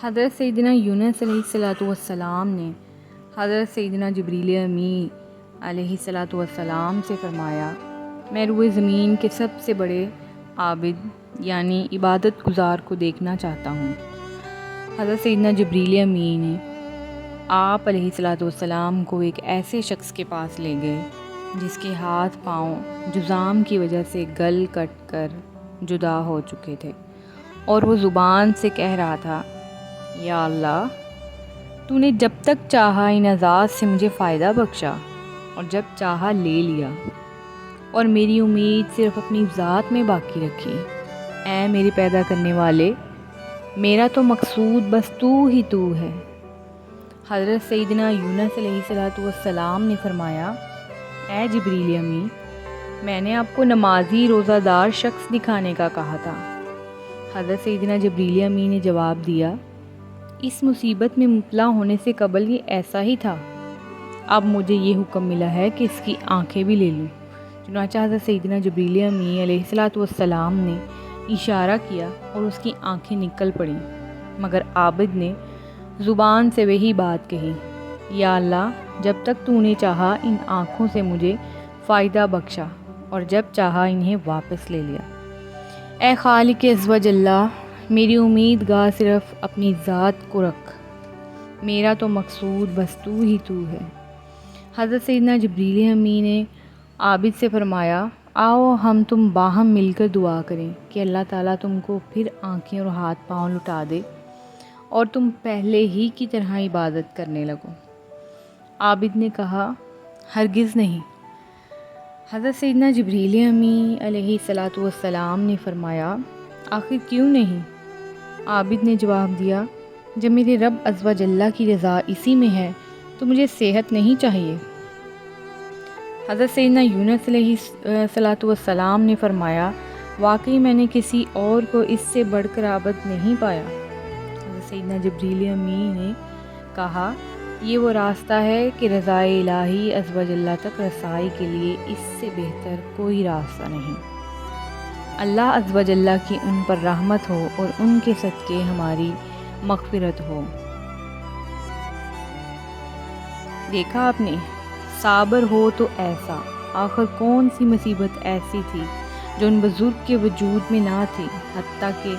حضرت سیدنا یونس علیہ الصلاۃ والسلام نے حضرت سیدنا جبریل امین علیہ الصلاۃ والسلام سے فرمایا، میں روئے زمین کے سب سے بڑے عابد یعنی عبادت گزار کو دیکھنا چاہتا ہوں۔ حضرت سیدنا جبریل امین نے آپ علیہ الصلاۃ والسلام کو ایک ایسے شخص کے پاس لے گئے جس کے ہاتھ پاؤں جذام کی وجہ سے گل کٹ کر جدا ہو چکے تھے، اور وہ زبان سے کہہ رہا تھا، یا اللہ، تو نے جب تک چاہا ان اعزاز سے مجھے فائدہ بخشا اور جب چاہا لے لیا، اور میری امید صرف اپنی ذات میں باقی رکھی۔ اے میرے پیدا کرنے والے، میرا تو مقصود بس تو ہی تو ہے۔ حضرت سیدنا یونس علیہ الصلاۃ والسلام نے فرمایا، اے جبریل امین، میں نے آپ کو نمازی روزہ دار شخص دکھانے کا کہا تھا۔ حضرت سیدنا جبریل امین نے جواب دیا، اس مصیبت میں مبتلا ہونے سے قبل یہ ایسا ہی تھا، اب مجھے یہ حکم ملا ہے کہ اس کی آنکھیں بھی لے لوں۔ چنانچہ حضرت سیدنا جبریل امین علیہ الصلاۃ والسلام نے اشارہ کیا اور اس کی آنکھیں نکل پڑیں، مگر عابد نے زبان سے وہی بات کہی، یا اللہ، جب تک تو نے چاہا ان آنکھوں سے مجھے فائدہ بخشا اور جب چاہا انہیں واپس لے لیا۔ اے خالق عز و جل، میری امید گاہ صرف اپنی ذات کو رکھ، میرا تو مقصود بس تو ہی تو ہے۔ حضرت سیدنا جبریل امین نے عابد سے فرمایا، آؤ ہم تم باہم مل کر دعا کریں کہ اللہ تعالیٰ تم کو پھر آنکھیں اور ہاتھ پاؤں لوٹا دے اور تم پہلے ہی کی طرح عبادت کرنے لگو۔ عابد نے کہا، ہرگز نہیں۔ حضرت سیدنا جبریل امین علیہ الصلاۃ والسلام نے فرمایا، آخر کیوں نہیں؟ عابد نے جواب دیا، جب میرے رب عز و جل کی رضا اسی میں ہے تو مجھے صحت نہیں چاہیے۔ حضرت سیدنا یونس علیہ الصلاۃ والسلام نے فرمایا، واقعی میں نے کسی اور کو اس سے بڑھ کر عابد نہیں پایا۔ حضرت سیدنا جبریل امین نے کہا، یہ وہ راستہ ہے کہ رضا الہی عز و جل تک رسائی کے لیے اس سے بہتر کوئی راستہ نہیں۔ اللہ عز و جل کی ان پر رحمت ہو اور ان کے صدقے ہماری مغفرت ہو۔ دیکھا آپ نے، صابر ہو تو ایسا، آخر کون سی مصیبت ایسی تھی جو ان بزرگ کے وجود میں نہ تھی، حتیٰ کہ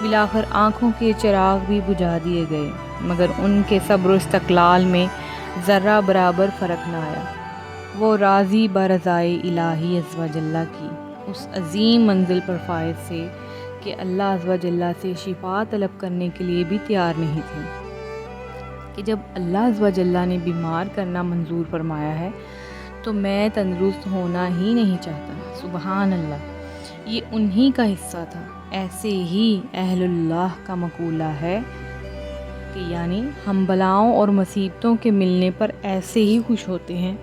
بالآخر آنکھوں کے چراغ بھی بجھا دیے گئے، مگر ان کے صبر و استقلال میں ذرہ برابر فرق نہ آیا۔ وہ راضی برضائے الہی عز و جل کی اس عظیم منزل پر فائز سے کہ اللہ عز و جل سے شفا طلب کرنے کے لیے بھی تیار نہیں تھے، کہ جب اللہ عز و جل نے بیمار کرنا منظور فرمایا ہے تو میں تندرست ہونا ہی نہیں چاہتا۔ سبحان اللہ، یہ انہی کا حصہ تھا۔ ایسے ہی اہل اللہ کا مقولہ ہے کہ یعنی ہم بلاؤں اور مصیبتوں کے ملنے پر ایسے ہی خوش ہوتے ہیں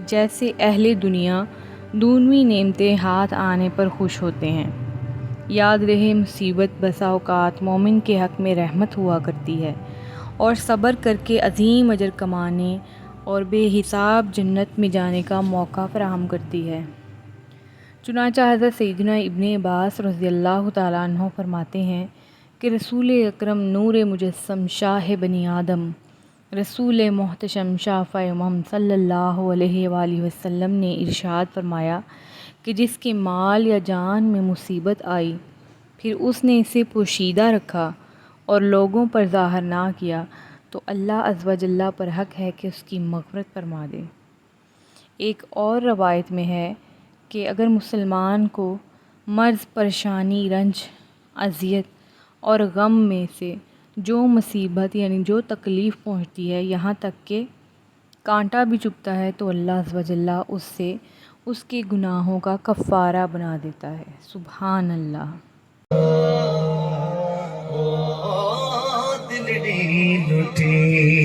جیسے اہل دنیا دنیوی نعمتیں ہاتھ آنے پر خوش ہوتے ہیں۔ یاد رہے، مصیبت بسا اوقات مومن کے حق میں رحمت ہوا کرتی ہے اور صبر کر کے عظیم اجر کمانے اور بے حساب جنت میں جانے کا موقع فراہم کرتی ہے۔ چنانچہ حضرت سیدنا ابن عباس رضی اللہ تعالیٰ عنہ فرماتے ہیں کہ رسول اکرم نور مجسم شاہ بنی آدم، رسول محتشم شافع امم صلی اللہ علیہ وآلہ وسلم نے ارشاد فرمایا کہ جس کے مال یا جان میں مصیبت آئی پھر اس نے اسے پوشیدہ رکھا اور لوگوں پر ظاہر نہ کیا تو اللہ عز و جل پر حق ہے کہ اس کی مغفرت فرما دے۔ ایک اور روایت میں ہے کہ اگر مسلمان کو مرض، پریشانی، رنج، اذیت اور غم میں سے جو مصیبت یعنی جو تکلیف پہنچتی ہے، یہاں تک کہ کانٹا بھی چبھتا ہے، تو اللہ عز و جل اس سے اس کے گناہوں کا کفارہ بنا دیتا ہے۔ سبحان اللہ۔ دل ڈی لٹی